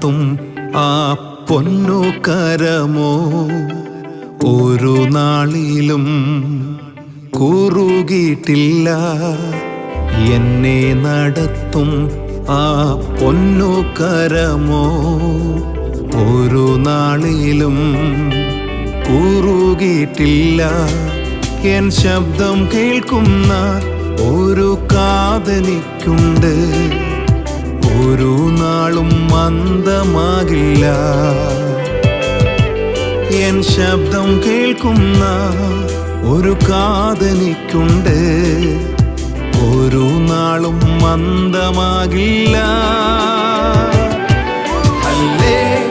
നടത്തും ആ പൊന്നു കരമോ ഒരു നാളിലും കുറുകിയിട്ടില്ല. എന്നെ നടത്തും ആ പൊന്നു കരമോ ഒരു നാളിലും കുറുകിയിട്ടില്ല. എൻ ശബ്ദം കേൾക്കുന്ന ഒരു കാതെനിക്കുണ്ട്, ഒരു നാളും മന്ദമാകില്ല. എൻ ശബ്ദം കേൾക്കുന്ന ഒരു കാതെനിക്കുണ്ട്, ഒരു നാളും മന്ദമാകില്ല. ഹല്ലേലൂയ.